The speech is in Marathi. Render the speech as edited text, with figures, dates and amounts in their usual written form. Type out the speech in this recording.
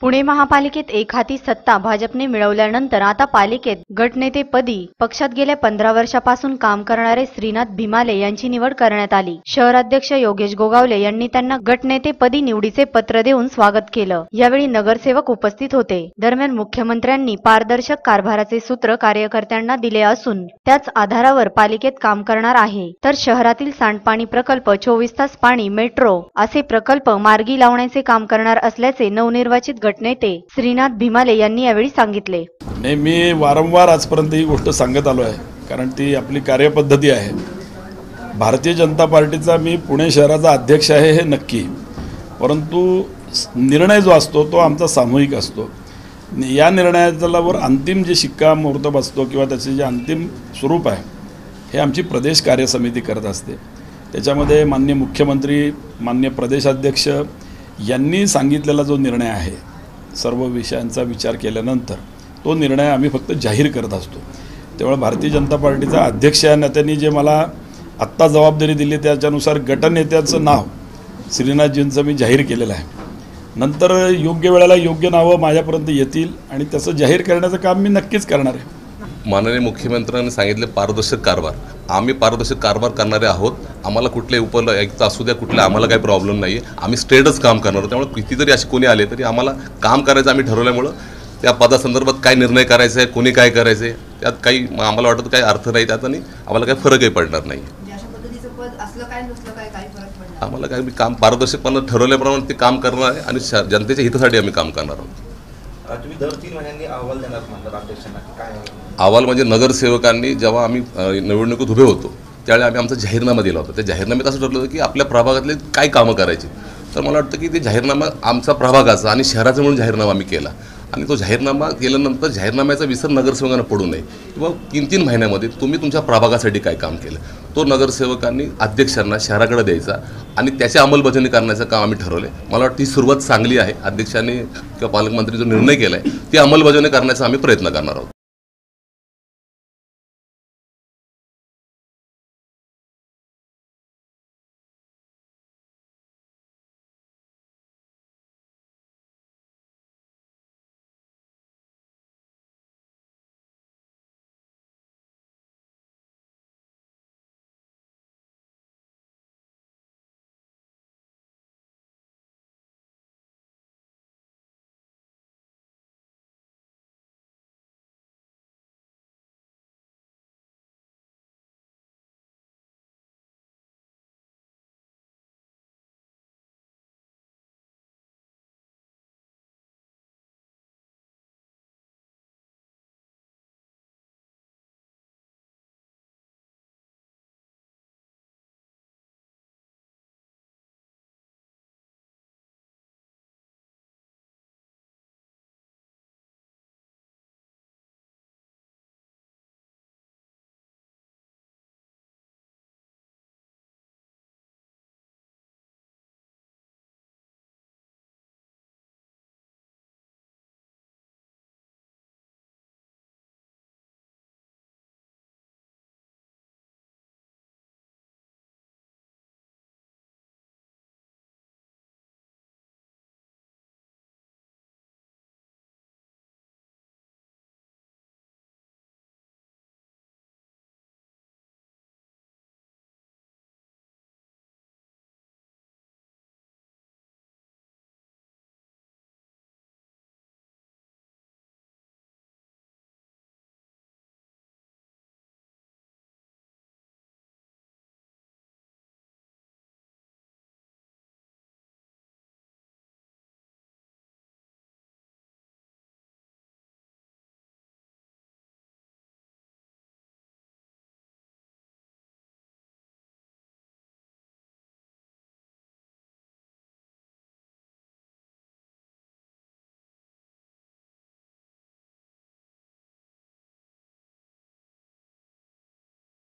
पुणे महापालिकेत एक हाती सत्ता भाजपने मिळवल्यानंतर आता पालिकेत गटनेतेपदी पक्षात गेल्या 15 वर्षापासून काम करणारे श्रीनाथ भिमाले यांची निवड करण्यात आली। शहराध्यक्ष योगेश गोगावले यांनी त्यांना गटनेतेपदी निवडीचे पत्र देऊन स्वागत केलं। यावेळी नगरसेवक उपस्थित होते। दरम्यान मुख्यमंत्र्यांनी पारदर्शक कारभाराचे सूत्र कार्यकर्त्यांना दिले असून त्याच आधारावर पालिकेत काम करणार आहे। तर शहरातील सांडपाणी प्रकल्प, 24 तास पाणी, मेट्रो असे प्रकल्प मार्गी लावण्याचे काम करणार असल्याचे नवनिर्वाचित गटनेते श्रीनाथ भिमाले यांनी यावेळी सांगितले। नाही, मी वारंवार आजपर्यंत ही गोष्ट सांगत आलो आहे, कारण ती आपली कार्यपद्धती आहे। भारतीय जनता पार्टीचा मी पुणे शहराचा अध्यक्ष आहे हे नक्की, परंतु निर्णय जो असतो तो आमचा सामूहिक असतो। या निर्णयावर अंतिम जे शिक्कामोर्तब असतो किंवा त्याचे जे अंतिम स्वरूप आहे हे आमची प्रदेश कार्य समिती करत असते। त्याच्यामध्ये माननीय मुख्यमंत्री, माननीय प्रदेशाध्यक्ष यांनी सांगितलेला जो निर्णय आहे, सर्व विषयांचा विचार केल्यानंतर तो निर्णय आम्ही फक्त जाहीर करत असतो। त्यामुळे भारतीय जनता पार्टीचा अध्यक्ष या नेत्यांनी जे मला आत्ता जबाबदारी दिली त्याच्यानुसार गटनेत्याचं नाव श्रीनाथजींचं मी जाहीर केलेलं आहे। नंतर योग्य वेळेला योग्य नावं माझ्यापर्यंत येतील आणि त्याचं जाहीर करण्याचं काम मी नक्कीच करणार आहे। माननीय मुख्यमंत्र्यांनी सांगितले पारदर्शक कारभार, आम्ही पारदर्शक कारभार करणारे आहोत। आम्हाला कुठले उपयुक्त असू द्या, कुठले आम्हाला काही प्रॉब्लेम नाही आहे, आम्ही स्ट्रेटच काम करणार। त्यामुळे कितीतरी असे कोणी आले तरी आम्हाला काम करायचं आम्ही ठरवल्यामुळं त्या पदासंदर्भात काय निर्णय करायचा आहे, कोणी काय करायचं आहे त्यात काही आम्हाला वाटतं काही अर्थ नाही त्यात आणि आम्हाला काही फरकही पडणार नाही। आम्हाला काय काम पारदर्शकपणे ठरवल्याप्रमाणे ते काम करणार आहे आणि जनतेच्या हितासाठी आम्ही काम करणार आहोत। तुम्ही दर 3 महिन्यांनी अहवाल देणार म्हणतात अध्यक्षांना, काय अहवाल म्हणजे नगरसेवकांनी जेव्हा आम्ही निवडणुकीत उभे होतो त्यावेळी आम्ही आमचा जाहीरनामा दिला होता। त्या जाहीरनाम्यात असं ठरलं होतं की आपल्या प्रभागातले काय कामं करायची। तर मला वाटतं की ते जाहीरनामा आमचा प्रभागाचा आणि शहराचा म्हणून जाहीरनामा आम्ही केला आणि तो जाहीरनामा केल्यानंतर जाहीरनाम्याचा विसर नगरसेवकांना पडू नये किंवा 3-3 महिन्यामध्ये तुम्ही तुमच्या प्रभागासाठी काय काम केलं तो नगरसेवकांनी अध्यक्षांना शहराकडे द्यायचा आणि त्याची अंमलबजावणी करण्याचं काम आम्ही ठरवलं आहे। मला वाटतं ही सुरुवात चांगली आहे। अध्यक्षांनी किंवा पालकमंत्री जो निर्णय केला आहे ती अंमलबजावणी करण्याचा आम्ही प्रयत्न करणार आहोत।